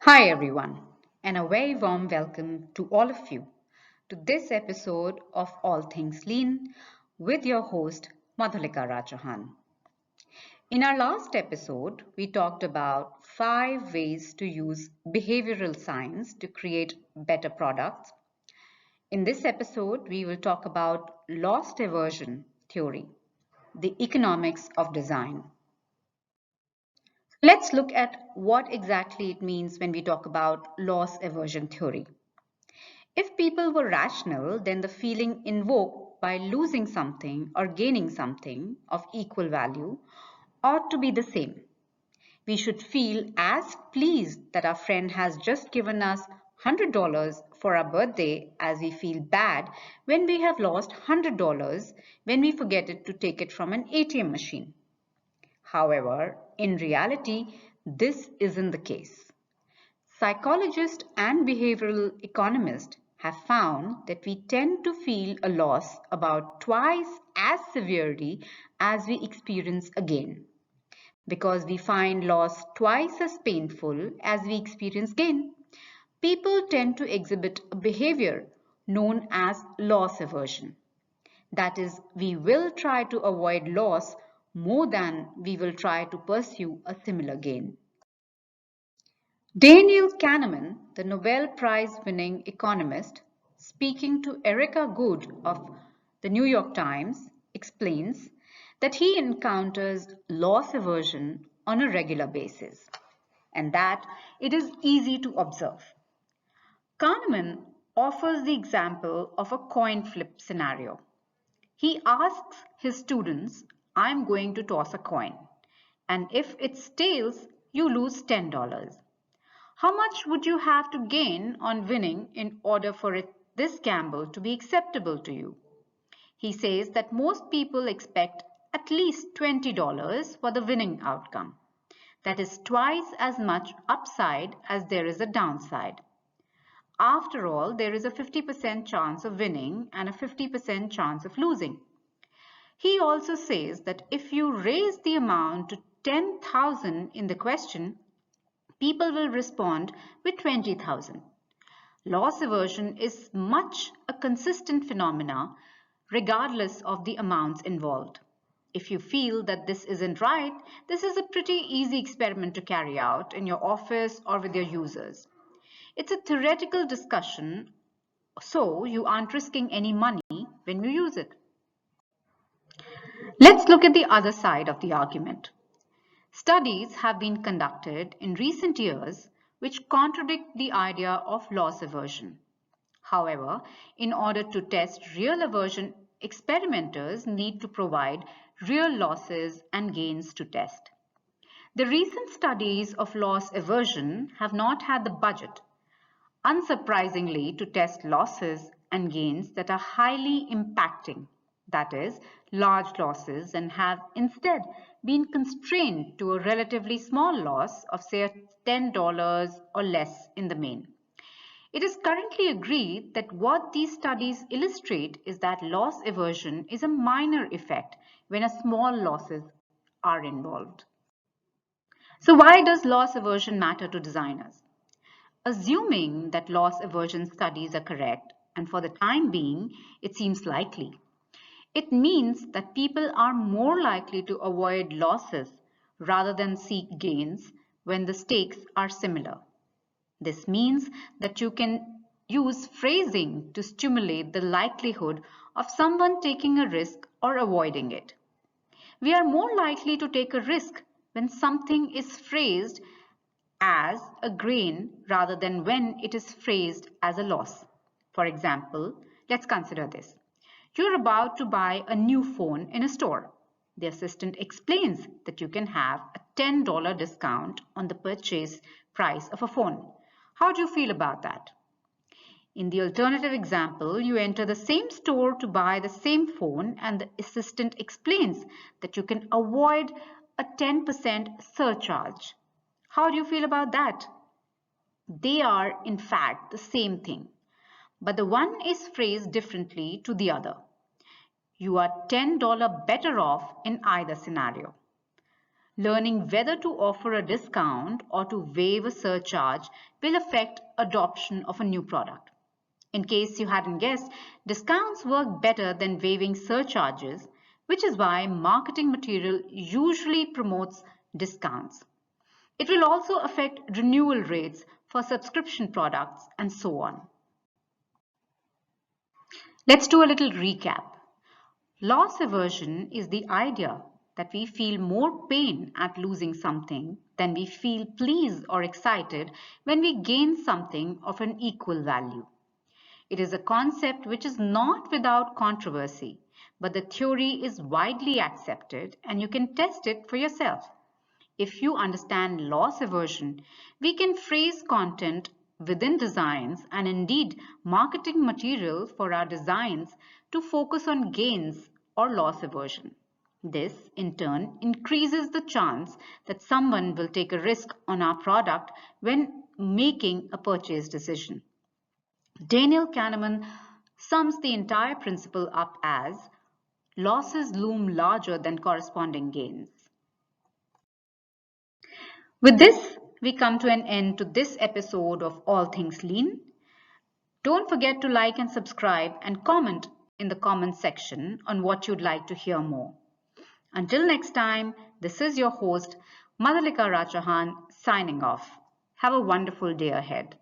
Hi everyone, and a very warm welcome to all of you to this episode of All Things Lean with your host Madhulika Rajahan. In our last episode, we talked about 5 ways to use behavioral science to create better products. In this episode, we will talk about loss-aversion theory, the economics of design. Let's look at what exactly it means when we talk about loss-aversion theory. If people were rational, then the feeling invoked by losing something or gaining something of equal value ought to be the same. We should feel as pleased that our friend has just given us $100 for our birthday as we feel bad when we have lost $100 when we forget it to take it from an ATM machine. However, in reality, this isn't the case. Psychologists and behavioral economists have found that we tend to feel a loss about twice as severely as we experience a gain, because we find loss twice as painful as we experience gain. People tend to exhibit a behavior known as loss aversion. That is, we will try to avoid loss more than we will try to pursue a similar gain. Daniel Kahneman, the Nobel Prize-winning economist, speaking to Erica Good of the New York Times, explains that he encounters loss aversion on a regular basis and that it is easy to observe. Kahneman offers the example of a coin flip scenario. He asks his students, "I'm going to toss a coin, and if it tails, you lose $10. How much would you have to gain on winning in order for this gamble to be acceptable to you?" He says that most people expect at least $20 for the winning outcome. That is twice as much upside as there is a downside. After all, there is a 50% chance of winning and a 50% chance of losing. He also says that if you raise the amount to 10,000 in the question, people will respond with 20,000. Loss aversion is much a consistent phenomena regardless of the amounts involved. If you feel that this isn't right, this is a pretty easy experiment to carry out in your office or with your users. It's a theoretical discussion, so you aren't risking any money when you use it. Let's look at the other side of the argument. Studies have been conducted in recent years which contradict the idea of loss aversion. However, in order to test real aversion, experimenters need to provide real losses and gains to test. The recent studies of loss aversion have not had the budget, unsurprisingly, to test losses and gains that are highly impacting, that is, large losses, and have instead been constrained to a relatively small loss of, say, $10 or less in the main. It is currently agreed that what these studies illustrate is that loss aversion is a minor effect when a small losses are involved. So why does loss aversion matter to designers? Assuming that loss aversion studies are correct, and for the time being, it seems likely, it means that people are more likely to avoid losses rather than seek gains when the stakes are similar. This means that you can use phrasing to stimulate the likelihood of someone taking a risk or avoiding it. We are more likely to take a risk when something is phrased as a gain rather than when it is phrased as a loss. For example, let's consider this. You're about to buy a new phone in a store. The assistant explains that you can have a $10 discount on the purchase price of a phone. How do you feel about that? In the alternative example, you enter the same store to buy the same phone and the assistant explains that you can avoid a 10% surcharge. How do you feel about that? They are, in fact, the same thing, but the one is phrased differently to the other. You are $10 better off in either scenario. Learning whether to offer a discount or to waive a surcharge will affect adoption of a new product. In case you hadn't guessed, discounts work better than waiving surcharges, which is why marketing material usually promotes discounts. It will also affect renewal rates for subscription products and so on. Let's do a little recap. Loss aversion is the idea that we feel more pain at losing something than we feel pleased or excited when we gain something of an equal value. It is a concept which is not without controversy, but the theory is widely accepted and you can test it for yourself. If you understand loss aversion, we can phrase content within designs and indeed marketing material for our designs to focus on gains or loss aversion. This, in turn, increases the chance that someone will take a risk on our product when making a purchase decision. Daniel Kahneman sums the entire principle up as losses loom larger than corresponding gains. With this, we come to an end to this episode of All Things Lean. Don't forget to like and subscribe and comment in the comments section on what you'd like to hear more. Until next time, this is your host, Madhulika Rajahan, signing off. Have a wonderful day ahead.